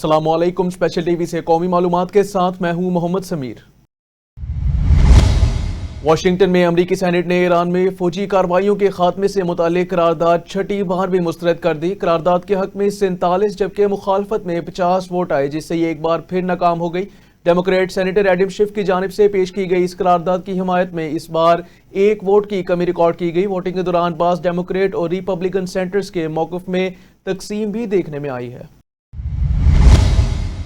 अस्सलाम वालेकुम। Special TV से कौमी मालूमात के साथ मैं हूं मोहम्मद समीर। वाशिंगटन में अमरीकी सेनेट ने ईरान में फौजी कार्रवाइयों के खात्मे से मुतालिक करारदाद छठी बार भी मुस्तरद कर दी। करारदाद के हक में 47 जबकि मुखालफत में 50 वोट आए, जिससे ये एक बार फिर नाकाम हो गई। डेमोक्रेट सेनेटर एडम शिफ की जानिब से पेश की गई इस करारदाद की हिमायत में इस बार एक वोट की कमी रिकॉर्ड की गई। वोटिंग के दौरान बास डेमोक्रेट और रिपब्लिकन सेनेटर्स के मौक़िफ़ में तकसीम भी देखने में आई है।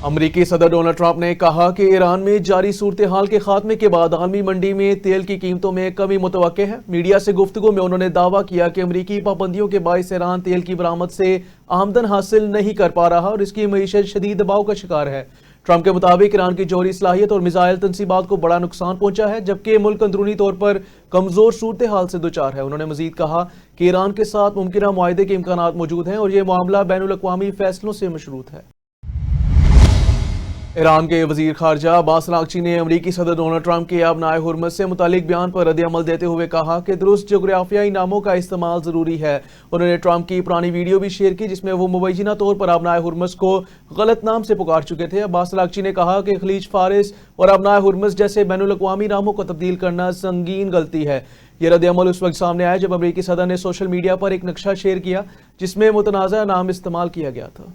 अमरीकी सदर डोनाल्ड ट्रंप ने कहा कि ईरान में जारी सूरत हाल के खात्मे के बाद आलमी मंडी में तेल की कीमतों में कमी मुतवक्के है। मीडिया से गुफ्तगू में उन्होंने दावा किया कि अमरीकी पाबंदियों के बाइस ईरान तेल की बरामद से आमदन हासिल नहीं कर पा रहा और इसकी मईशत शदीद दबाव का शिकार है। ट्रंप के मुताबिक ईरान की जौहरी सलाहियत और मिसाइल तनसीबात को बड़ा नुकसान पहुंचा है, जबकि मुल्क अंदरूनी तौर पर कमजोर सूरत हाल से दुचार है। उन्होंने मजीद कहा कि ईरान के साथ मुमकिन मुआहदे के इम्कानात मौजूद हैं और ये मामला बैनुल अक़वामी फैसलों से मशरूत है। ईरान के वजीर खारजा अब्बास अरागची ने अमरीकी सदर डोनाल्ड ट्रंप के अबनाए हुर्मत से मुतालिक बयान पर रद्द-ए-अमल देते हुए कहा कि दुरुस्त जोग्राफियाई नामों का इस्तेमाल जरूरी है। उन्होंने ट्रंप की पुरानी वीडियो भी शेयर की जिसमें वो मुबैयना तौर पर अबनाए हुर्मस को गलत नाम से पुकार चुके थे। अब्बास अरागची ने कहा कि खलीज फारिस और अबनाए हुर्मस जैसे बैनुल अक़वामी नामों को तब्दील करना संगीन गलती है। यह रद्द-ए-अमल उस वक्त सामने आया जब अमरीकी सदर ने सोशल मीडिया पर एक नक्शा शेयर किया जिसमें मुतनाज़ा नाम इस्तेमाल किया गया था।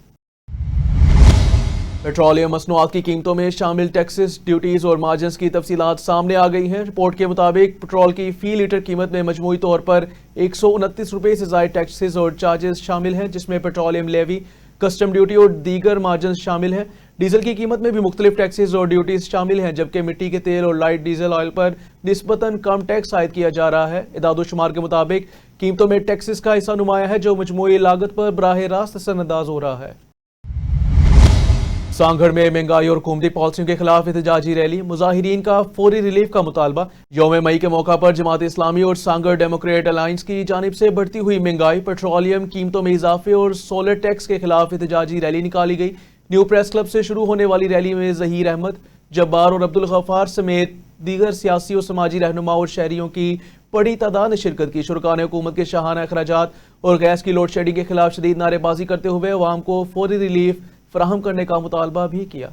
पेट्रोलियम मसनूआत की कीमतों में शामिल टैक्सेस, ड्यूटीज और मार्जिन्स की तफसीलात सामने आ गई हैं। रिपोर्ट के मुताबिक पेट्रोल की फी लीटर कीमत में मजमूई तौर पर 129 रुपये से ज़ायद टैक्सेस और चार्जेस शामिल हैं, जिसमें पेट्रोलियम लेवी, कस्टम ड्यूटी और दीगर मार्जिन्स शामिल हैं। डीजल की कीमत में भी मुख्तलिफ टैक्सेस और ड्यूटीज शामिल हैं, जबकि मिट्टी के तेल और लाइट डीजल ऑयल पर निस्बतन कम टैक्स आयद किया जा रहा है। इदाद-ओ-शुमार के मुताबिक कीमतों में टैक्सेस का हिस्सा नुमाया है जो मजमूई लागत पर बराह रास्त असरअंदाज हो रहा है। सांगड़ में महंगाई और हुकूमती पॉलिसियों के खिलाफ एहतजाजी रैली, मुजाहिरीन का फौरी रिलीफ का मुतालबा। यौम मई के मौका पर जमात इस्लामी और सांगड़ डेमोक्रेट अलायंस की जानिब से बढ़ती हुई महंगाई, पेट्रोलियम कीमतों में इजाफे और सोलर टैक्स के खिलाफ एहतजाजी रैली निकाली गई। न्यू प्रेस क्लब से शुरू होने वाली रैली में जहीर अहमद, जब्बार और अब्दुल गफ्फार समेत दीगर सियासी और समाजी रहनुमा और शहरियों की बड़ी तादाद ने शिरकत की। शुरका ने हुकूमत के शाहाना अखराजात और गैस की लोड शेडिंग के खिलाफ शदीद नारेबाजी करते हुए अवाम को फौरी रिलीफ फराहम करने का मुतालबा भी किया।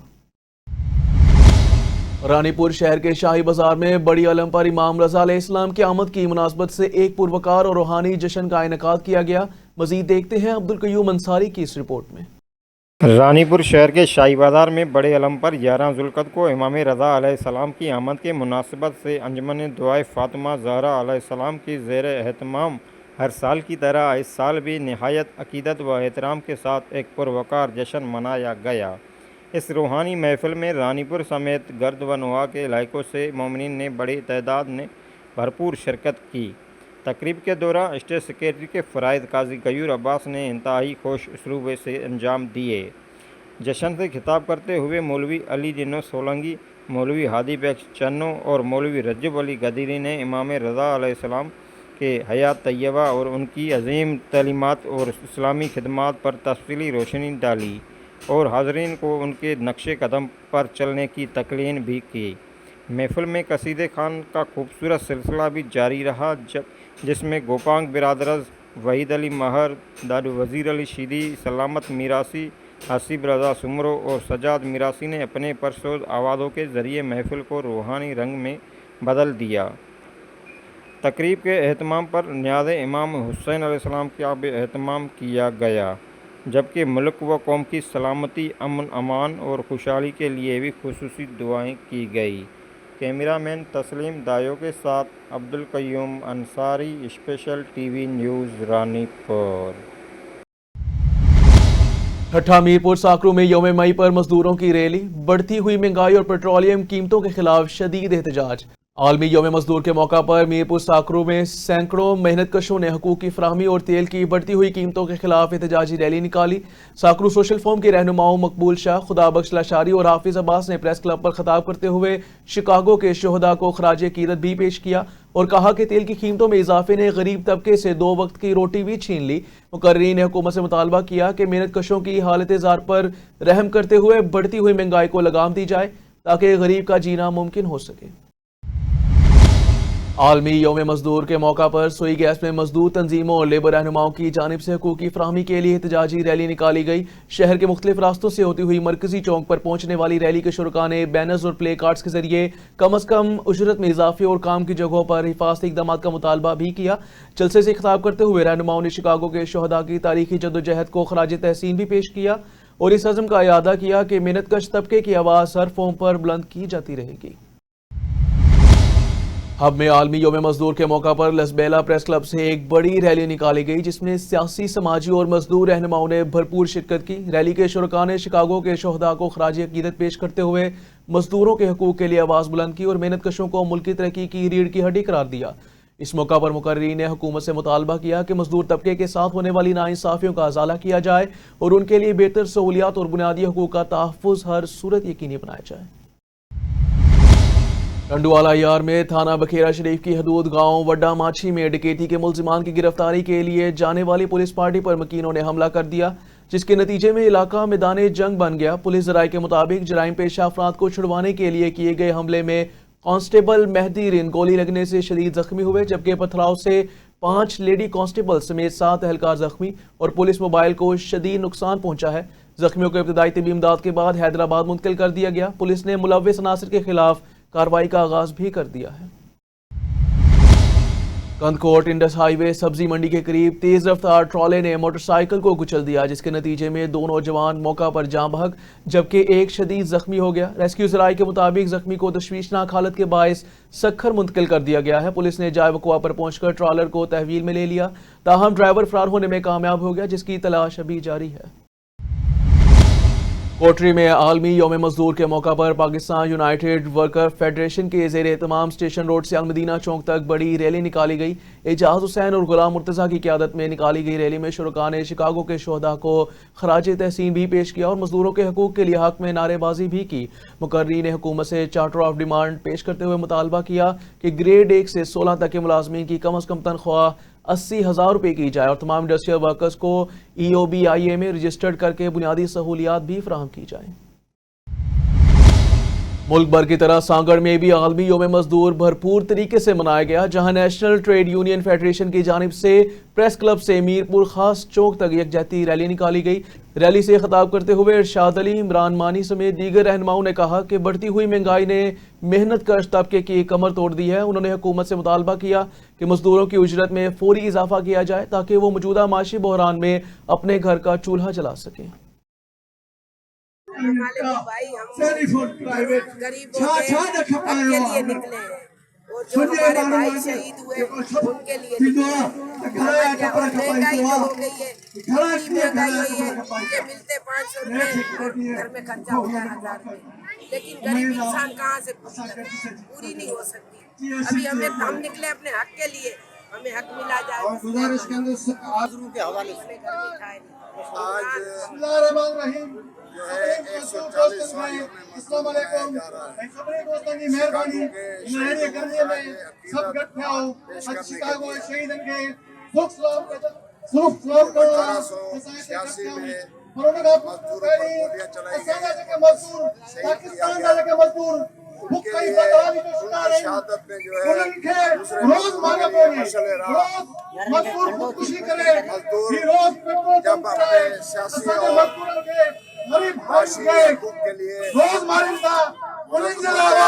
रानीपुर शहर के शाही बाजार में बड़ी अलम पर इमाम रज़ा अलैहिस्सलाम की आमद की मुनासबत से एक पुरवकार और रूहानी जश्न का इनेकाद किया गया। मजीद देखते हैं अब्दुल कय्यूम अंसारी की इस रिपोर्ट में। रानीपुर शहर के शाही बाजार में बड़े अलम पर 11 ज़ुल्क़द को इमाम रज़ा अलैहिस्सलाम की आमद के मुनासबत से अंजुमन दुआए फ़ातिमा ज़हरा अलैहिस्सलाम की ज़ेर एहतमाम हर साल की तरह इस साल भी निहायत अकीदत व एहतराम के साथ एक पुरवकार जश्न मनाया गया। इस रूहानी महफिल में रानीपुर समेत गर्द व नुआ के इलाकों से मोमिनीन ने बड़ी तादाद ने भरपूर शिरकत की। तकरीब के दौरान स्टेट सेक्रेटरी के फ़राइद काजी गयूर अब्बास ने इंतहाई खुश उसलूब से अंजाम दिए। जश्न से खिताब करते हुए मौलवी अली जिन्नो सोलंगी, मौलवी हादी बख्श चन्नो और मौलवी रजब अली गदीरी ने इमाम रज़ा अलैहिस्सलाम के हयात तय्यबा और उनकी अजीम तालीमात और इस्लामी खिदमात पर तफसीली रोशनी डाली और हाज़रीन को उनके नक्शे कदम पर चलने की तकलीन भी की। महफिल में कसीदे खान का खूबसूरत सिलसिला भी जारी रहा, जिसमें गोपांग बिरादरज, वहीद अली महर, दादू वज़ीर अली शीदी, सलामत मीरासी, हसीब रज़ा सुमरो और सजाद मीरासी ने अपने परसोज आवाज़ों के ज़रिए महफिल को रूहानी रंग में बदल दिया। तकरीब के एहतमाम पर न्याज़ इमाम हुसैन अलैहिस्सलाम का भी एहतमाम किया गया, जबकि मुल्क व कौम की सलामती, अमन अमान और खुशहाली के लिए भी खुसूसी दुआएं की गई। कैमरामैन तस्लीम दायो के साथ Abdul Qayyum Ansari, special TV news Ranipur. ठट्ठा मीरपुर साकरू में यौम मई पर मजदूरों की रैली, बढ़ती हुई महंगाई और पेट्रोलियम कीमतों के खिलाफ शदीद एहतजाज। आलमी यौम मजदूर के मौका पर मीरपुर साकरू में सैकड़ों मेहनत कशों ने हकूक की फराहमी और तेल की बढ़ती हुई कीमतों के खिलाफ एहतजाजी रैली निकाली। साकरू सोशल फोरम के रहनुमाओं मकबूल शाह, खुदाबख्श लाशारी और हाफिज अब्बास ने प्रेस क्लब पर खिताब करते हुए शिकागो के शोहदा को खराज अकीदत भी पेश किया और कहा कि तेल की कीमतों में इजाफे ने गरीब तबके से 2 वक्त की रोटी भी छीन ली। मुकर्रीरीन ने हुकूमत से मुतालबा किया कि मेहनत कशों की हालत जार पर रहम करते हुए बढ़ती हुई महंगाई को लगाम दी जाए ताकि गरीब का जीना मुमकिन हो सके। عالمی یوم مزدور کے موقع پر سوئی گیس میں مزدور تنظیموں اور لیبر رہنماؤں کی جانب سے حقوقی فراہمی کے لیے احتجاجی ریلی نکالی گئی۔ شہر کے مختلف راستوں سے ہوتی ہوئی مرکزی چوک پر پہنچنے والی ریلی کے شرکاء نے بینرز اور پلے کارڈز کے ذریعے کم از کم اجرت میں اضافے اور کام کی جگہوں پر حفاظتی اقدامات کا مطالبہ بھی کیا۔ جلسے سے خطاب کرتے ہوئے رہنماؤں نے شکاگو کے شہداء کی تاریخی جدوجہد کو خراج تحسین بھی پیش کیا اور اس عزم کا اعادہ کیا کہ محنت کش طبقے کی آواز ہر فارم پر بلند کی جاتی رہے گی۔ ہب میں عالمی یوم مزدور کے موقع پر لسبیلا پریس کلب سے ایک بڑی ریلی نکالی گئی جس میں سیاسی، سماجی اور مزدور رہنماؤں نے بھرپور شرکت کی۔ ریلی کے شرکاء نے شکاگو کے شہداء کو خراج عقیدت پیش کرتے ہوئے مزدوروں کے حقوق کے لیے آواز بلند کی اور محنت کشوں کو ملکی ترقی کی ریڑھ کی ہڈی قرار دیا۔ اس موقع پر مقررین نے حکومت سے مطالبہ کیا کہ مزدور طبقے کے ساتھ ہونے والی ناانصافیوں کا ازالہ کیا جائے اور ان کے لیے بہتر سہولیات اور بنیادی حقوق کا تحفظ ہر صورت یقینی بنایا جائے۔ ٹنڈوالا یار میں تھانہ بکھیرا شریف کی حدود گاؤں وڈا ماچھی میں ڈکیتی کے ملزمان کی گرفتاری کے لیے جانے والی پولیس پارٹی پر مکینوں نے حملہ کر دیا جس کے نتیجے میں علاقہ میدان جنگ بن گیا۔ پولیس ذرائع کے مطابق جرائم پیشہ افراد کو چھڑوانے کے لیے کیے گئے حملے میں کانسٹیبل مہدی رن گولی لگنے سے شدید زخمی ہوئے جبکہ پتھراؤ سے 5 لیڈی کانسٹیبل سمیت 7 اہلکار زخمی اور پولیس موبائل کو شدید نقصان پہنچا ہے۔ زخمیوں کو ابتدائی طبی امداد کے بعد حیدرآباد منتقل کر دیا گیا۔ پولیس نے ملوث عناصر کے خلاف کارروائی کا آغاز بھی کر دیا ہے۔ کندکوٹ انڈس ہائی وے سبزی منڈی کے قریب تیز رفتار ٹرالے نے موٹر سائیکل کو کچل دیا جس کے نتیجے میں 2 نوجوان موقع پر جاں بحق جبکہ ایک شدید زخمی ہو گیا۔ ریسکیو ذرائع کے مطابق زخمی کو تشویشناک حالت کے باعث سکھر منتقل کر دیا گیا ہے۔ پولیس نے جائے وقوع پر پہنچ کر ٹرالر کو تحویل میں لے لیا تاہم ڈرائیور فرار ہونے میں کامیاب ہو گیا جس کی تلاش ابھی جاری ہے۔ کوٹری میں عالمی یوم مزدور کے موقع پر پاکستان یونائیٹڈ ورکر فیڈریشن کے زیر اہتمام اسٹیشن روڈ سے المدینہ چوک تک بڑی ریلی نکالی گئی۔ اعجاز حسین اور غلام مرتضیٰ کی قیادت میں نکالی گئی ریلی میں شرکاء نے شکاگو کے شہداء کو خراج تحسین بھی پیش کیا اور مزدوروں کے حقوق کے لیے حق میں نعرے بازی بھی کی۔ مقررین نے حکومت سے چارٹر آف ڈیمانڈ پیش کرتے ہوئے مطالبہ کیا کہ گریڈ 1 سے 16 تک کے ملازمین کی کم از کم تنخواہ 80,000 روپے کی جائے اور تمام انڈسٹریل ورکرز کو EOBIA میں رجسٹرڈ کر کے بنیادی سہولیات بھی فراہم کی جائیں۔ ملک بھر کی طرح سانگڑ میں بھی عالمی یوم مزدور بھرپور طریقے سے منایا گیا جہاں نیشنل ٹریڈ یونین فیڈریشن کی جانب سے پریس کلب سے میرپور خاص چوک تک یکجہتی ریلی نکالی گئی۔ ریلی سے خطاب کرتے ہوئے ارشاد علی، عمران مانی سمیت دیگر رہنماؤں نے کہا کہ بڑھتی ہوئی مہنگائی نے محنت کش طبقے کی کمر توڑ دی ہے۔ انہوں نے حکومت سے مطالبہ کیا کہ مزدوروں کی اجرت میں فوری اضافہ کیا جائے تاکہ وہ موجودہ معاشی بحران میں اپنے گھر کا چولہا جلا سکیں۔ غریبوں کے لیے نکلے ہیں اور جو ہمارے بھائی شہید ہوئے ان کے لیے نکلے ہیں۔ مہنگائی جو ہو گئی ہے، اتنی مہنگائی ہوئی ہے کہ ملتے 500 روپے اور گھر میں خرچہ ہوتا ہے 1000 روپے، لیکن غریب انسان کہاں سے پوری نہیں ہو سکتی۔ ابھی ہم نکلے اپنے حق کے لیے، ہمیں حق ملا جائے۔ گزارش کے اندر آزروں کے حوالے سے آج جو ہے 140واں یوم مزدور منایا جا رہا ہے۔ شکاگو کے شہیدوں کو خراج عقیدت پیش کرنے کے لیے 1886 میں مزدوروں پر گولیاں چلائی گئی، ان کے لیے ان کی شہادت میں جو ہے دوسرے مزدوروں کے لیے مشعل راہ۔ مزدور جب اپنے سیاسی اور معاشی حقوق کے لیے جدوجہد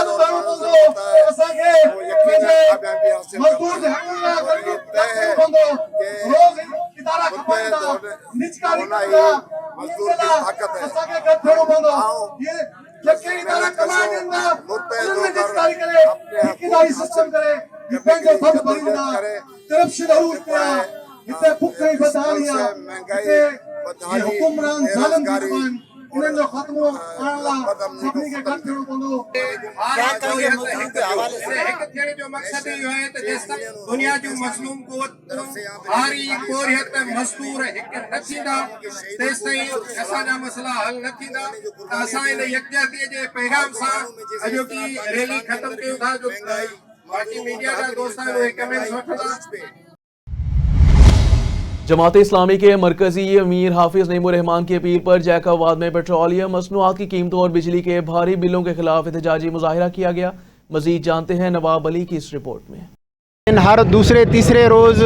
اور معاوضہ کرتا ہے وہ یقیناً کامیابی حاصل کرتا ہے اور یہ طے ہے کہ متحد ہونا ہی مزدور کی طاقت ہے۔ آؤ محنت کشوں متحد ہو کر اپنے حقوق حاصل کرنے کے لیے جدوجہد کریں۔ مہنگائی بدحالی بےروزگاری جو مقصد یہ ہے دنیا جو مظلوم کو ہاری پوریت مزدور نہ تھیندا تیس تائیں اساجا مسئلہ حل نہ تھیندا اسان یکجہتی جے پیغام سان اجو کی ریلی ختم کیو تھا جو باقی میڈیا کا دوستان وہ کمنٹس وٹھدا۔ جماعت اسلامی کے مرکزی امیر حافظ نعیم الرحمان کی اپیل پر جیکاباد میں پیٹرولیم مصنوعات کی قیمتوں اور بجلی کے بھاری بلوں کے خلاف احتجاجی مظاہرہ کیا گیا۔ مزید جانتے ہیں نواب علی کی اس رپورٹ میں۔ हर दूसरे तीसरे रोज़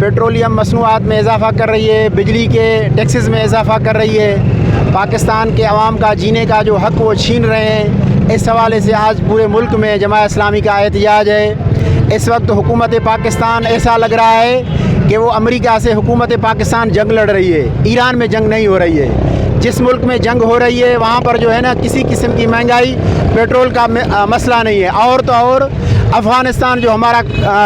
पेट्रोलियम मसनूआत में इजाफ़ा कर रही है, बिजली के टैक्सेस में इजाफ़ा कर रही है, पाकिस्तान के अवाम का जीने का जो हक़ वो छीन रहे हैं। इस हवाले से आज पूरे मुल्क में जमात इस्लामी का एहतजाज है। इस वक्त हुकूमत पाकिस्तान ऐसा लग रहा है कि वो अमेरिका से हुकूमत पाकिस्तान जंग लड़ रही है, ईरान में जंग नहीं हो रही है। जिस मुल्क में जंग हो रही है वहाँ पर जो है ना किसी किस्म की महंगाई, पेट्रोल का मसला नहीं है। और तो और अफ़गानिस्तान जो हमारा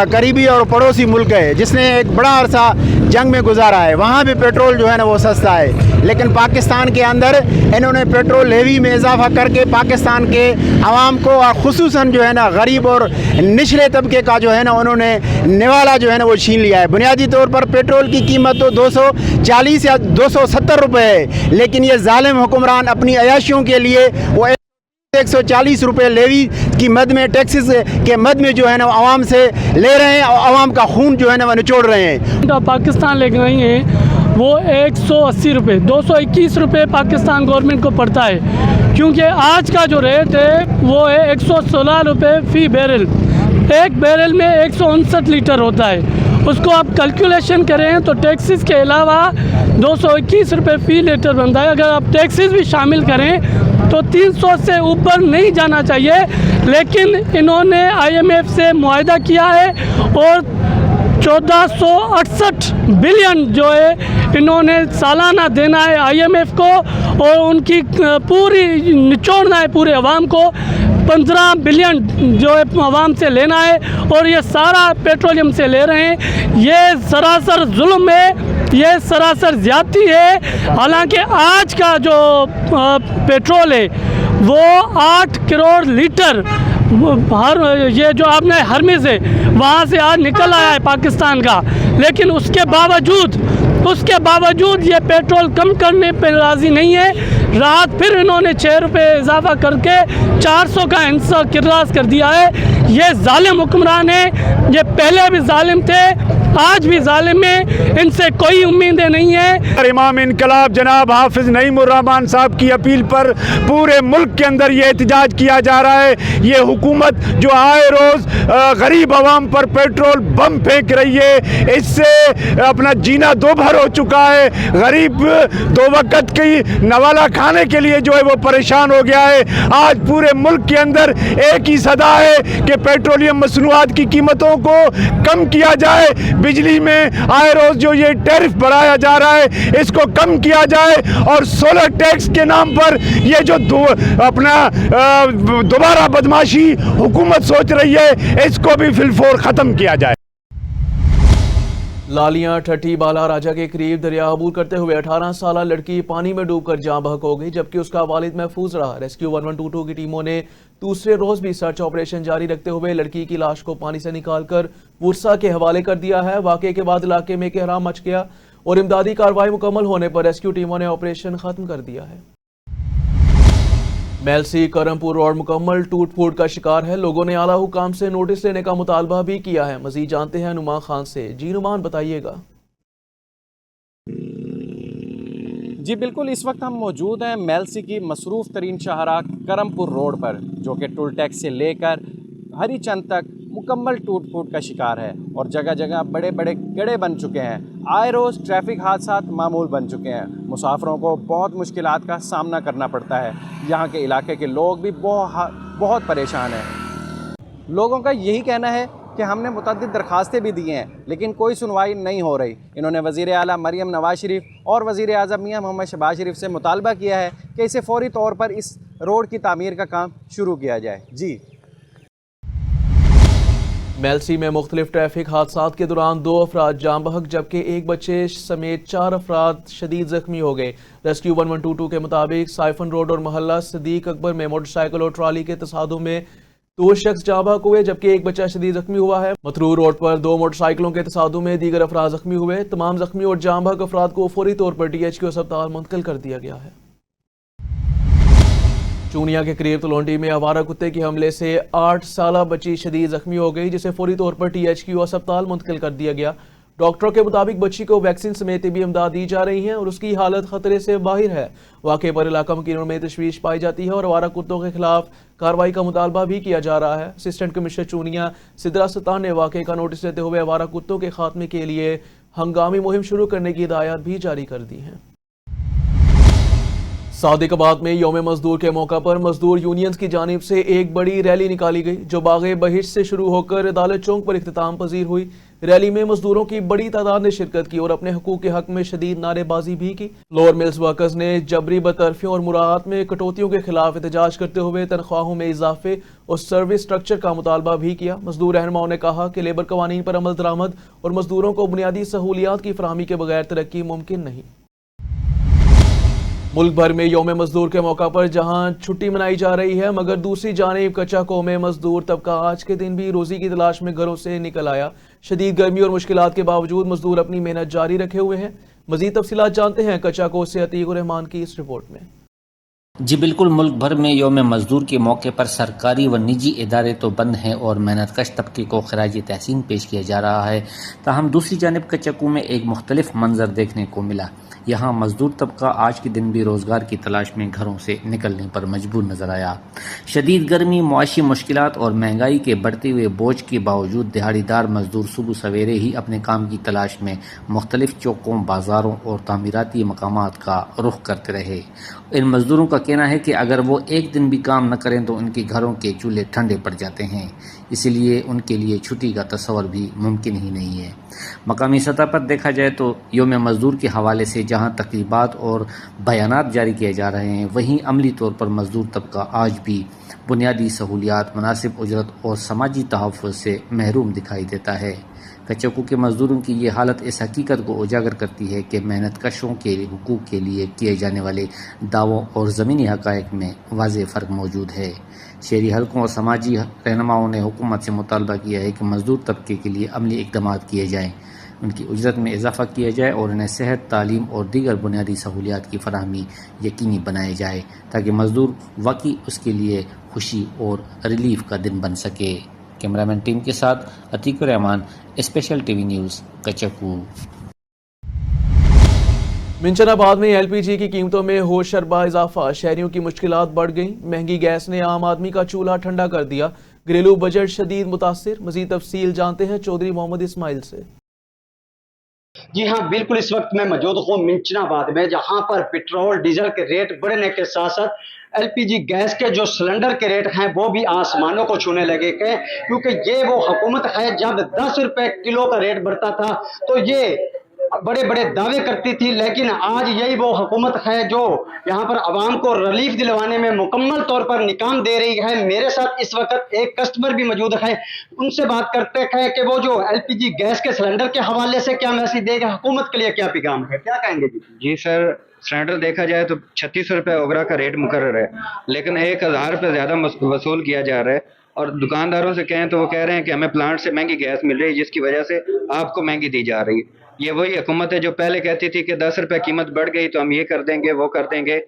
करीबी और पड़ोसी मुल्क है, जिसने एक बड़ा अरसा जंग में गुजारा है, वहाँ भी पेट्रोल जो है ना वो सस्ता है। लेकिन पाकिस्तान के अंदर इन्होंने पेट्रोल लेवी में इजाफा करके पाकिस्तान के आवाम को और ख़ुसूसन जो है ना गरीब और निचले तबके का जो है ना उन्होंने निवाला जो है ना वो छीन लिया है। बुनियादी तौर पर पेट्रोल की कीमत तो 240 या 270 रुपये है, लेकिन ये जालिम हुक्मरान अपनी अयाशियों के लिए वो 140 रुपये लेवी की मद में, टैक्सेस के मद में जो है ना आवाम से ले रहे हैं और आवाम का खून जो है ना वो निचोड़ रहे हैं। तो पाकिस्तान ले गए हैं वो 180 रुपये, 221 रुपये पाकिस्तान गवर्नमेंट को पड़ता है, क्योंकि आज का जो रेट है वो है 116 रुपये फ़ी बैरल। एक बैरल में 159 लीटर होता है। उसको आप कैलकुलेशन करें तो टैक्सेस के अलावा 221 रुपये फ़ी लीटर बनता है। अगर आप टैक्सेस भी शामिल करें तो 300 से ऊपर नहीं जाना चाहिए, लेकिन इन्होंने IMF से मुआहदा किया है और 1468 बिलियन जो है इन्होंने सालाना देना है IMF को, और उनकी पूरी निचोड़ना है पूरे अवाम को। 15 बिलियन जो है अवाम से लेना है और ये सारा पेट्रोलियम से ले रहे हैं। ये सरासर जुल्म है, ये सरासर ज़्यादती है। हालांकि आज का जो पेट्रोल है वो 8 करोड़ लीटर ये जो आपने हरमिज़ है वहाँ से आज निकल आया है पाकिस्तान का, लेकिन उसके बावजूद ये पेट्रोल कम करने पर राज़ी नहीं है। रात फिर इन्होंने 6 रुपये इजाफा करके 400 का हिस्सा किरास कर दिया है। ये जालिम हुक्मरान है, ये पहले भी जालिम थे, आज भी जालिम है, इनसे कोई उम्मीदें नहीं है। इमाम इनकलाब जनाब हाफिज नईमुर्रहमान साहब की अपील पर पूरे मुल्क के अंदर ये एहतजाज किया जा रहा है। ये हुकूमत जो आए रोज़ गरीब आवाम पर पेट्रोल बम फेंक रही है, इससे अपना जीना दोभर हो चुका है। गरीब 2 वक्त की नवाला खाने के लिए जो है वो परेशान हो गया है। आज पूरे मुल्क के अंदर एक ही सदा है कि पेट्रोलियम मसनूआत की कीमतों को कम किया जाए। बिजली में आए रोज़ जो ये टैरिफ बढ़ाया जा रहा है इसको कम किया जाए, और सोलर टैक्स के नाम पर ये जो अपना दोबारा बदमाशी हुकूमत सोच रही है इसको भी फिलफोर ख़त्म किया जाए। लालियां ठठी बाला राजा के करीब दरिया अबूर करते हुए 18 साला लड़की पानी में डूबकर जान बहक हो गई, जबकि उसका वालिद महफूज रहा। रेस्क्यू 1122 की टीमों ने दूसरे रोज भी सर्च ऑपरेशन जारी रखते हुए लड़की की लाश को पानी से निकालकर पुरसा के हवाले कर दिया है। वाकये के बाद इलाके में कोहराम मच गया और इमदादी कार्रवाई मुकम्मल होने पर रेस्क्यू टीमों ने ऑपरेशन खत्म कर दिया है। मेलसी करमपुर रोड मुकम्मल टूट फूट का शिकार है। लोगों ने आला हुकाम से नोटिस लेने का मुतालबा भी किया है। मजीद जानते हैं नुमान खान से। जी नुमान, बताइएगा। जी बिल्कुल, इस वक्त हम मौजूद हैं मेलसी की मसरूफ़ तरीन शाहराह करमपुर रोड पर, जो कि टोल टैक्स से लेकर हरी चंद तक मुकम्मल टूट फूट का शिकार है और जगह जगह बड़े बड़े गड्ढे बन चुके हैं। आए रोज़ ट्रैफिक हादसात मामूल बन चुके हैं। मुसाफिरों को बहुत मुश्किलात का सामना करना पड़ता है। यहाँ के इलाके के लोग भी बहुत परेशान हैं। लोगों का यही कहना है कि हमने मुतअद्दिद दरखास्तें भी दी हैं, लेकिन कोई सुनवाई नहीं हो रही। इन्होंने वज़ीर आला मरियम नवाज शरीफ और वज़ीर आज़म मियां मोहम्मद शहबाज शरीफ से मुतालबा किया है कि इसे फ़ौरी तौर पर इस रोड की तामीर का काम शुरू किया जाए। जी, मेलसी में मुख्तलिफ ट्रैफिक हादसात के दौरान 2 अफराद जान बहक, जबकि एक बच्चे समेत 4 अफराद शदीद जख्मी हो गए। रेस्क्यू 1122 के मुताबिक साइफन रोड और मोहल्ला सदीक अकबर में मोटरसाइकिल और ट्राली के तसादुम में 2 शख्स जान बहक हुए, जबकि एक बच्चा शदीद जख्मी हुआ है। मतरूर रोड पर 2 मोटरसाइकिलों के तसादुम में दीगर अफराद जख्मी हुए। तमाम जख्मी और जान बहक अफराद को फौरी तौर पर DHQ अस्पताल मुंतकिल कर दिया गया है। चूनिया के करीब तलवंडी में आवारा कुत्ते के हमले से 8 साला बच्ची शदीद जख्मी हो गई, जिसे फौरी तौर पर THQ अस्पताल मुंतकिल कर दिया गया। डॉक्टरों के मुताबिक बच्ची को वैक्सीन समेत भी इमदाद दी जा रही है और उसकी हालत खतरे से बाहर है। वाक़े पर इलाका मुकीनों में तशवीश पाई जाती है और आवारा कुत्तों के खिलाफ कार्रवाई का मुतालबा भी किया जा रहा है। असिस्टेंट कमिश्नर चूनिया सिद्रा सतान ने वाक़े का नोटिस लेते हुए आवारा कुत्तों के खात्मे के लिए हंगामी मुहिम शुरू करने की हिदायत भी जारी कर दी है। सादिकाबाद में यौम मजदूर के मौका पर मजदूर यूनियंस की जानिब से एक बड़ी रैली निकाली गई जो बागे बहिश्त से शुरू होकर अदालत चौक पर इख्तिताम पजीर हुई। रैली में मजदूरों की बड़ी तादाद ने शिरकत की और अपने हकूक के हक में शदीद नारेबाजी भी की। लोअर मिल्स वर्कर्स ने जबरी बतरफियों और मुराद में कटौतियों के खिलाफ एहतजाज करते हुए तनख्वाहों में इजाफे और सर्विस स्ट्रक्चर का मुतालबा भी किया। मजदूर रहनुमाओं ने कहा कि लेबर कवानीन पर अमल दरामद और मजदूरों को बुनियादी सहूलियात की फराहमी के बगैर तरक्की मुमकिन नहीं। मुल्क भर में यौम मजदूर के मौका पर जहां छुट्टी मनाई जा रही है, मगर दूसरी जानिब कच्चा कौमे मजदूर तबका आज के दिन भी रोजी की तलाश में घरों से निकल आया। शदीद गर्मी और मुश्किलात के बावजूद मजदूर अपनी मेहनत जारी रखे हुए हैं। मजीद तफसीलात जानते हैं कच्चा कोट से अतीक रहमान की इस रिपोर्ट में। जी बिल्कुल, मुल्क भर में यौम मजदूर के मौके पर सरकारी व निजी इदारे तो बंद हैं और मेहनत कश तबके को खराज तहसीन पेश किया जा रहा है। ताहम दूसरी जानिब कच्चा में एक मुख्तलिफ मंजर देखने को मिला। यहाँ मजदूर तबका आज के दिन भी रोज़गार की तलाश में घरों से निकलने पर मजबूर नजर आया। शदीद गर्मी, मुआशी मुश्किलात और महंगाई के बढ़ते हुए बोझ के बावजूद दिहाड़ीदार मजदूर सुबह सवेरे ही अपने काम की तलाश में मुख्तलिफ चौकों, बाज़ारों और तामीराती मकामात का रुख करते रहे। इन मजदूरों का कहना है कि अगर वो एक दिन भी काम न करें तो उनके घरों के चूल्हे ठंडे पड़ जाते हैं, इसलिए उनके लिए छुट्टी का तस्वर भी मुमकिन ही नहीं है। मकामी सतह पर देखा जाए तो यौम मजदूर के हवाले से जहां तकरीबात और बयानात जारी किए जा रहे हैं, वहीं अमली तौर पर मजदूर तबका आज भी बुनियादी सहूलियात, मुनासिब उजरत और समाजी तहफ़्फ़ुज़ से महरूम दिखाई देता है। कच्चों के मजदूरों की ये हालत इस हकीकत को उजागर करती है कि मेहनत कशों के हुकूक के लिए किए जाने वाले दावों और ज़मीनी हक़ाइक़ में वाज़ेह फ़र्क मौजूद है। शहरी हलकों और समाजी रहनुमाओं ने हुकूमत से मुतालबा किया है कि मजदूर तबके के लिए अमली इक़दाम किए जाएँ, उनकी उजरत में इजाफ़ा किया जाए और उन्हें सेहत, तालीम और दीगर बुनियादी सहूलियात की फराहमी यकीनी बनाई जाए ताकि मजदूर वाकई उसके लिए खुशी और रिलीफ का दिन बन सके। कैमरामैन टीम के साथ Atiq Rahman, special TV news, कच्चकू। मिंचनाबाद में एलपीजी की कीमतों में होशरबा इजाफा, शहरियों की मुश्किलात बढ़ गई। महंगी गैस ने आम आदमी का चूल्हा ठंडा कर दिया। घरेलू बजट शदीद मुतासिर। मजीद तफसील जानते हैं चौधरी मोहम्मद इस्माइल से। जी हाँ, बिल्कुल इस वक्त मैं मौजूद हूँ मिंचनाबाद में, जहाँ पर पेट्रोल डीजल के रेट बढ़ने के साथ साथ एलपीजी गैस के जो सिलेंडर के रेट हैं वो भी आसमानों को छूने लगे हैं, क्योंकि ये वो हुकूमत है जब 10 रुपए किलो का रेट बढ़ता था तो ये बड़े बड़े दावे करती थी, लेकिन आज यही वो हुकूमत है जो यहाँ पर आवाम को रिलीफ दिलवाने में मुकम्मल तौर पर नाकाम दे रही है। मेरे साथ इस वक्त एक कस्टमर भी मौजूद है, उनसे बात करते हैं कि वो जो एलपीजी गैस के सिलेंडर के हवाले से क्या मैसेज देगा, हुकूमत के लिए क्या पैगाम है, क्या कहेंगे जी? जी सर, सिलेंडर देखा जाए तो 3600 रुपये ओगरा का रेट मुकर्रर है, लेकिन 1000 रुपये ज़्यादा वसूल किया जा रहा है। और दुकानदारों से कहें तो वो कह रहे हैं कि हमें प्लांट से महंगी गैस मिल रही है, जिसकी वजह से आपको महंगी दी जा रही है। ये वही हुकूमत है जो पहले कहती थी कि 10 रुपये कीमत बढ़ गई तो हम ये कर देंगे, वो कर देंगे,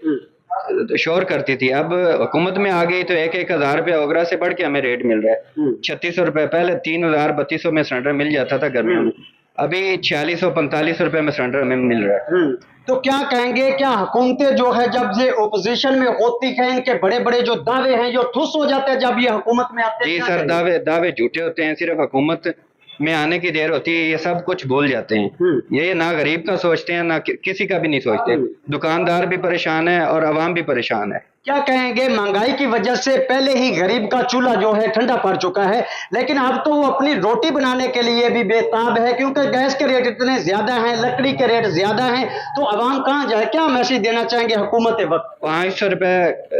शोर करती थी। अब हुकूमत में आ गई तो 1000 रुपये ओगरा से बढ़ के हमें रेट मिल रहा है। 3600 रुपये, पहले 3200 में सिलेंडर मिल जाता था गर्मियों में, अभी 4645 रुपये में सिलेंडर हमें मिल रहा है। तो क्या कहेंगे, क्या हुकूमतें जो है जब ये ओपोजिशन में होती है, इनके बड़े बड़े जो दावे हैं जो ठुस हो जाते हैं जब ये हुकूमत में आते हैं? जी सर, दावे झूठे होते हैं, सिर्फ हुकूमत में आने की देर होती है ये सब कुछ भूल जाते हैं। ये ना गरीब का सोचते हैं, ना किसी का भी नहीं सोचते। दुकानदार भी परेशान है और आवाम भी परेशान है। क्या कहेंगे, महंगाई की वजह से पहले ही गरीब का चूल्हा जो है ठंडा पड़ चुका है, लेकिन अब तो वो अपनी रोटी बनाने के लिए भी बेताब है, क्योंकि गैस के रेट इतने ज्यादा हैं, लकड़ी के रेट ज्यादा हैं, तो आवाम कहाँ जाए? क्या मैसेज देना चाहेंगे हुकूमत वक्त? 500 रुपए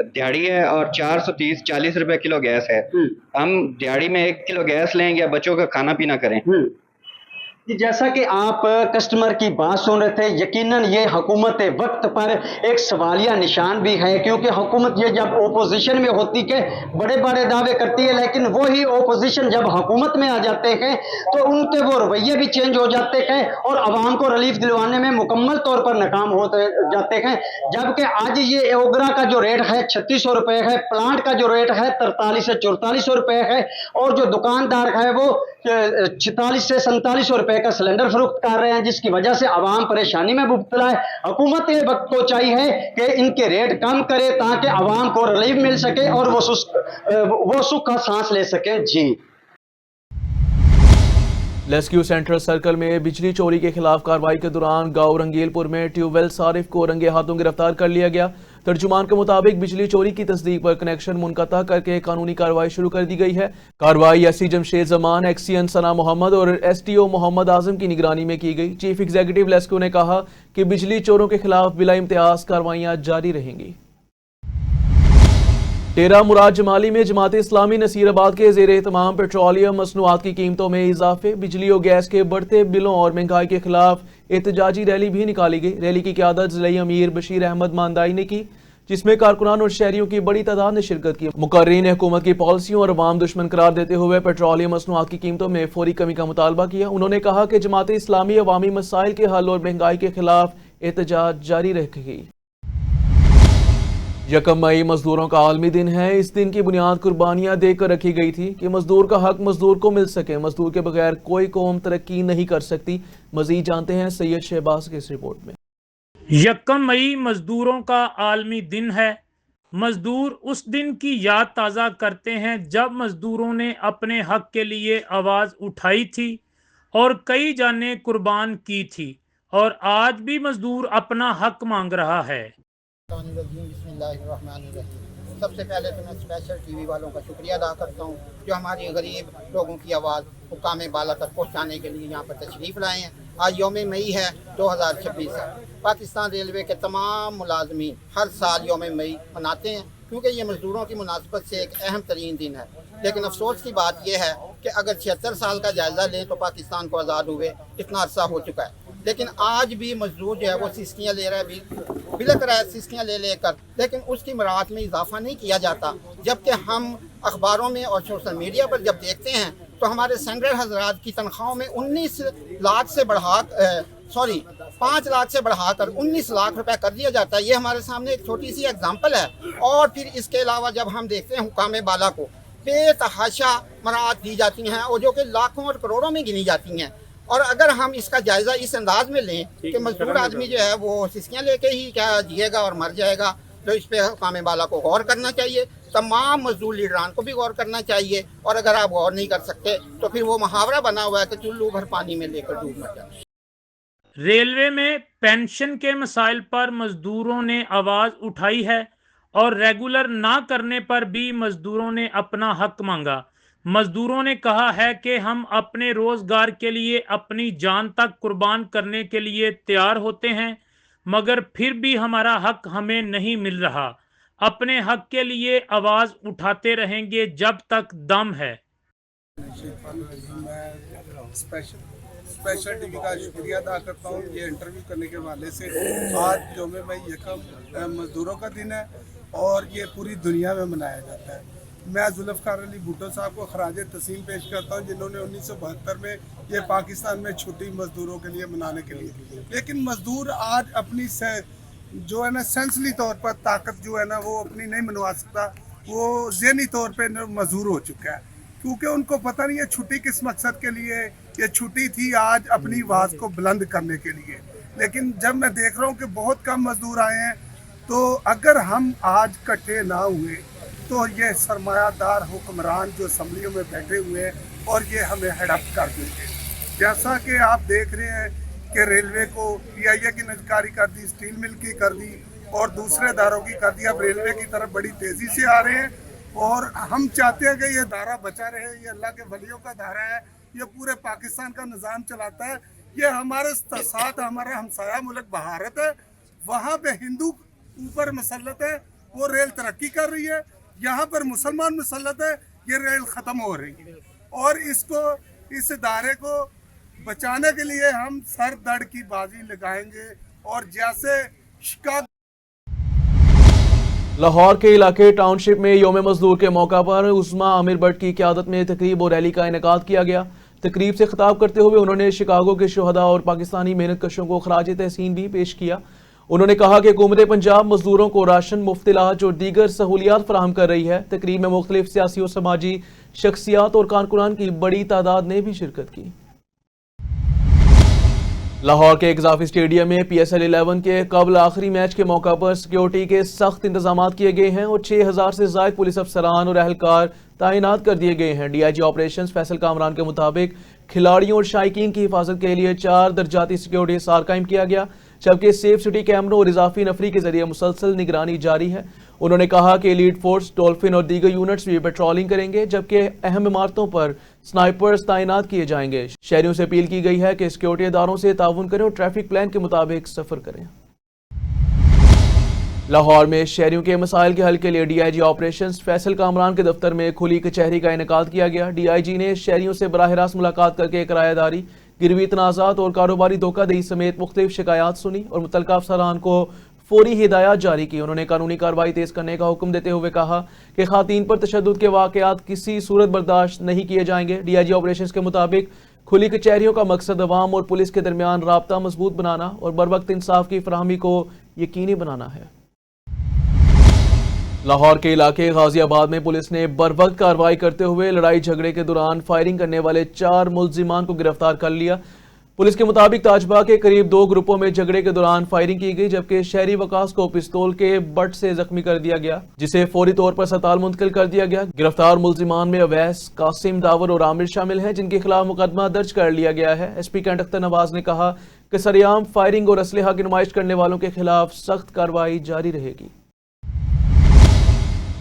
दिहाड़ी है और 430-40 रुपए किलो गैस है। हम दिहाड़ी में 1 किलो गैस लें या बच्चों का खाना पीना करें? जैसा कि आप कस्टमर की बात सुन रहे थे, यकीनन ये हुकूमत वक्त पर एक सवालिया निशान भी है, क्योंकि हुकूमत ये जब ओपोजिशन में होती है बड़े बड़े दावे करती है, लेकिन वही ओपोजिशन जब हुकूमत में आ जाते हैं तो उनके वो रवैये भी चेंज हो जाते हैं और आवाम को रिलीफ दिलवाने में मुकम्मल तौर पर नाकाम होते जाते हैं। जबकि आज ये ओगरा का जो रेट है 3600 रुपये है, प्लांट का जो रेट है 43 से 4400 रुपये है, और जो दुकानदार है वो 46 से 4700 रुपए का सिलेंडर फरोख्त कर रहे हैं, जिसकी वजह से आवाम परेशानी में मुब्तला है। हुकूमत ये वक्त को चाहिए कि इनके रेट कम करे ताकि आवाम को रिलीफ मिल सके और वो सुख का सांस ले सके। जी। लेस्क्यू सेंट्रल सर्कल में बिजली चोरी के खिलाफ कार्रवाई के दौरान गांव रंगेलपुर में ट्यूबवेल सारिफ को रंगे हाथों गिरफ्तार कर लिया गया। तर्जुमान के मुताबिक बिजली चोरी की तस्दीक पर कनेक्शन मुनक़ता करके कानूनी कार्रवाई शुरू कर दी गई है। कार्रवाई एससी जमशेद जमान, एक्सीएन सना मोहम्मद और एसटीओ मोहम्मद आजम की निगरानी में की गई। चीफ एग्जीक्यूटिव लेस्क्यू ने कहा कि बिजली चोरों के खिलाफ बिला इम्तियाज कार्रवाइयां जारी रहेंगी। डेरा मुराद जमाली में जमात इस्लामी नसीराबाद के ज़ेर एहतमाम पेट्रोलियम मसनूआत की कीमतों में इजाफे, बिजली और गैस के बढ़ते बिलों और महंगाई के खिलाफ एहतजाजी रैली भी निकाली गई। रैली की क़यादत ज़िला अमीर बशीर अहमद मानदाई ने की, जिसमें कारकुनान और शहरियों की बड़ी तादाद ने शिरकत की। मुकर्रीन ने हुकूमत की पॉलिसियों और अवाम दुश्मन करार देते हुए पेट्रोलियम मसनूआत की कीमतों में फौरी कमी का मुतालबा किया। उन्होंने कहा कि जमात इस्लामी अवामी मसाइल के हल और महंगाई के खिलाफ एहतजाज जारी रखेगी। 1 मई मजदूरों का आलमी दिन है। इस दिन की बुनियाद कुर्बानियां देकर रखी गई थी कि मजदूर का हक मजदूर को मिल सके। मजदूर के बगैर कोई कौम तरक्की नहीं कर सकती। मजीद जानते हैं सैयद शहबाज की इस रिपोर्ट में। 1 मई मजदूरों का आलमी दिन है। मजदूर उस दिन की याद ताज़ा करते हैं जब मजदूरों ने अपने हक के लिए आवाज़ उठाई थी और कई जानें कुर्बान की थी, और आज भी मजदूर अपना हक मांग रहा है। सबसे पहले तो मैं स्पेशल टीवी वालों का शुक्रिया अदा करता हूँ जो हमारी गरीब लोगों की आवाज़ हुक्काम बाला तक पहुँचाने के लिए यहाँ पर तशरीफ़ लाए हैं। आज यौम मई है 2026 है। पाकिस्तान रेलवे के तमाम मुलाजमीन हर साल यौम मई मनाते हैं क्योंकि ये मजदूरों की मुनासबत से एक अहम तरीन दिन है। लेकिन अफसोस की बात यह है कि अगर 76 साल का जायज़ा लें तो पाकिस्तान को आज़ाद हुए इतना अरसा हो चुका है, लेकिन आज भी मजदूर जो है वो सिस्कियाँ ले रहा है, बिलक रहा है सिस्कियाँ ले लेकर, लेकिन उसकी मराहत में इजाफा नहीं किया जाता। जबकि हम अखबारों में और सोशल मीडिया पर जब देखते हैं तो हमारे सेंट्रल हजरात की तनख्वाहों में 5 लाख से बढ़ाकर 19 लाख रुपए कर दिया जाता है। ये हमारे सामने एक छोटी सी एग्जाम्पल है। और फिर इसके अलावा जब हम देखते हैं हुक्काम बाला को बेतहाशा मराहत दी जाती हैं और जो कि लाखों और करोड़ों में गिनी जाती हैं। और अगर हम इसका जायज़ा इस अंदाज में लें कि मजदूर आदमी जो है वो सिस्कियाँ लेके ही क्या जिएगा और मर जाएगा, तो इस पर हुक्काम बाला को गौर करना चाहिए। तमाम मजदूर लीडरान को भी गौर करना चाहिए। और अगर आप गौर नहीं कर सकते तो फिर वो मुहावरा बना हुआ है कि चुल्लू भर पानी में लेकर डूब मर जाए। रेलवे में पेंशन के मसाइल पर मजदूरों ने आवाज़ उठाई है और रेगुलर ना करने पर भी मजदूरों ने अपना हक मांगा। मजदूरों ने कहा है कि हम अपने रोजगार के लिए अपनी जान तक कुर्बान करने के लिए तैयार होते हैं, मगर फिर भी हमारा हक हमें नहीं मिल रहा। अपने हक के लिए आवाज़ उठाते रहेंगे जब तक दम है। स्पेशल टीवी का शुक्रिया अदा करता हूँ ये इंटरव्यू करने के हवाले से। आज यौम मई यकम मजदूरों का दिन है और ये पूरी दुनिया में मनाया जाता है। मैं जुल्फ़िकार अली भुट्टो साहब को खराज तस्लीम पेश करता हूँ जिन्होंने 1972 में ये पाकिस्तान में छुट्टी मजदूरों के लिए मनाने के लिए। लेकिन मजदूर आज अपनी जो है ना सेंसली तौर पर ताकत जो है ना वो अपनी नहीं मनवा सकता। वो ज़हनी तौर पे मजबूर हो चुका है क्योंकि उनको पता नहीं है छुट्टी किस मकसद के लिए। ये छुट्टी थी आज अपनी आवाज़ को बुलंद करने के लिए। लेकिन जब मैं देख रहा हूँ कि बहुत कम मजदूर आए हैं, तो अगर हम आज इकट्ठे ना हुए तो ये सरमायादार हुक्मरान जो असम्बलियों में बैठे हुए हैं और ये हमें हड़प कर देंगे। जैसा कि आप देख रहे हैं कि रेलवे को PIA की नजकारी कर दी, स्टील मिल की कर दी और दूसरे इदारों की कर दी। अब रेलवे की तरफ बड़ी तेज़ी से आ रहे हैं और हम चाहते हैं कि ये दायरा बचा रहे। ये अल्लाह के वलियों का दायरा है, ये पूरे पाकिस्तान का निज़ाम चलाता है। ये हमारे साथ हमारा हमसाया मुल्क भारत है, वहाँ पे हिंदू ऊपर मुसल्लत है, वो रेल तरक्की कर रही है। यहाँ पर मुसलमान मुसल्लत है, ये रेल ख़त्म हो रही है। और इस इदारे को बचाने के लिए हम सर दर्द की बाजी लगाएंगे। और जैसे शिकागो लाहौर के इलाके टाउनशिप में यौम मजदूर के मौका पर उस्मा आमिर भट्ट की क़यादत में तकरीब और रैली का इनेकाद किया गया। तकरीब से खिताब करते हुए उन्होंने शिकागो के शुहदा और पाकिस्तानी मेहनत कशों को खराज तहसीन भी पेश किया। انہوں نے کہا کہ حکومت پنجاب مزدوروں کو راشن، مفت علاج اور دیگر سہولیات فراہم کر رہی ہے۔ تقریب میں مختلف سیاسی اور سماجی شخصیات اور کارکنان کی بڑی تعداد نے بھی شرکت کی۔ لاہور کے اضافی اسٹیڈیم میں PSL 11 کے قبل آخری میچ کے موقع پر سیکیورٹی کے سخت انتظامات کیے گئے ہیں اور 6000 سے زائد پولیس افسران اور اہلکار تعینات کر دیے گئے ہیں۔ DIG آپریشنز فیصل کامران کے مطابق کھلاڑیوں اور شائقین کی حفاظت کے لیے 4 درجاتی سیکیورٹی حصار قائم کیا گیا، جبکہ سیف سٹی کیمروں اور اضافی نفری کے ذریعے مسلسل نگرانی جاری ہے۔ انہوں نے کہا کہ ایلیٹ فورس، ڈولفن اور دیگر یونٹس بھی پیٹرولنگ کریں گے، جبکہ اہم عمارتوں پر سنائپرز تعینات کیے جائیں گے۔ شہریوں سے اپیل کی گئی ہے کہ سیکیورٹی اداروں سے تعاون کریں اور ٹریفک پلان کے مطابق سفر کریں۔ لاہور میں شہریوں کے مسائل کے حل کے لیے DIG آپریشنز فیصل کامران کے دفتر میں کھلی کچہری کا انعقاد کیا گیا۔ DIG نے شہریوں سے براہ راست ملاقات کر کے کرایہ داری، گروی تنازعات اور کاروباری دھوکہ دہی سمیت مختلف شکایات سنی اور متعلقہ افسران کو فوری ہدایات جاری کی۔ انہوں نے قانونی کارروائی تیز کرنے کا حکم دیتے ہوئے کہا کہ خواتین پر تشدد کے واقعات کسی صورت برداشت نہیں کیے جائیں گے۔ DIG آپریشنز کے مطابق کھلی کچہریوں کا مقصد عوام اور پولیس کے درمیان رابطہ مضبوط بنانا اور بروقت انصاف کی فراہمی کو یقینی بنانا ہے۔ لاہور کے علاقے غازی آباد میں پولیس نے بروقت کارروائی کرتے ہوئے لڑائی جھگڑے کے دوران فائرنگ کرنے والے 4 ملزمان کو گرفتار کر لیا۔ پولیس کے مطابق تاج باغ کے قریب 2 گروپوں میں جھگڑے کے دوران فائرنگ کی گئی، جبکہ شہری وقاص کو پستول کے بٹ سے زخمی کر دیا گیا، جسے فوری طور پر اسپتال منتقل کر دیا گیا۔ گرفتار ملزمان میں اویس، قاسم، داور اور عامر شامل ہیں، جن کے خلاف مقدمہ درج کر لیا گیا ہے۔ SP کینٹ اختر نواز نے کہا کہ سریعام فائرنگ اور اسلحہ کی نمائش کرنے والوں کے خلاف سخت کارروائی جاری رہے گی۔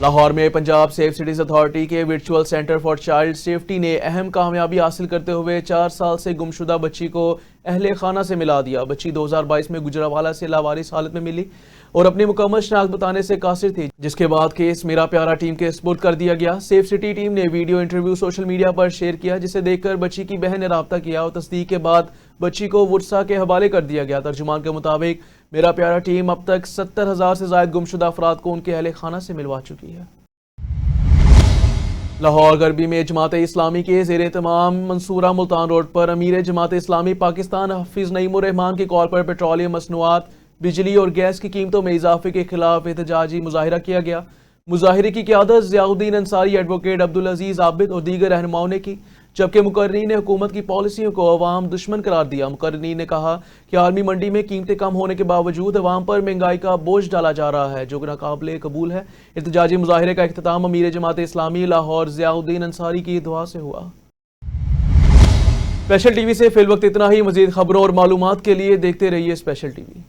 لاہور میں پنجاب سیف سٹیز اتھارٹی کے virtual centre for child safety نے اہم کامیابی حاصل کرتے ہوئے 4 سال سے گمشدہ بچی کو اہل خانہ سے ملا دیا۔ بچی 2022 میں گجرانوالہ سے لاوارث حالت میں ملی اور اپنی مکمل شناخت بتانے سے قاصر تھی، جس کے بعد کیس میرا پیارا ٹیم کے سپرد کر دیا گیا۔ سیف سٹی ٹیم نے ویڈیو انٹرویو سوشل میڈیا پر شیئر کیا، جسے دیکھ کر بچی کی بہن نے رابطہ کیا اور تصدیق کے بعد بچی کو ورثاء کے حوالے کر دیا گیا۔ ترجمان کے مطابق میرا پیارا ٹیم اب تک 70,000 سے زائد گمشدہ افراد کو ان کے اہل خانہ سے ملوا چکی ہے۔ لاہور غربی میں جماعت اسلامی کے زیر اہتمام منصورہ ملتان روڈ پر امیر جماعت اسلامی پاکستان حافظ نعیم الرحمان کی کال پر پیٹرولیم مصنوعات، بجلی اور گیس کی قیمتوں میں اضافے کے خلاف احتجاجی مظاہرہ کیا گیا۔ مظاہرے کی قیادت ضیاء الدین انصاری، ایڈوکیٹ عبدالعزیز عابد اور دیگر رہنماؤں نے کی، جبکہ مقررین نے حکومت کی پالیسیوں کو عوام دشمن قرار دیا۔ مقررین نے کہا کہ عالمی منڈی میں قیمتیں کم ہونے کے باوجود عوام پر مہنگائی کا بوجھ ڈالا جا رہا ہے، جو ناقابل قبول ہے۔ احتجاجی مظاہرے کا اختتام امیر جماعت اسلامی لاہور ضیاء الدین انصاری کی دعا سے ہوا۔ اسپیشل ٹی وی سے فی الوقت اتنا ہی۔ مزید خبروں اور معلومات کے لیے دیکھتے رہیے اسپیشل ٹی وی۔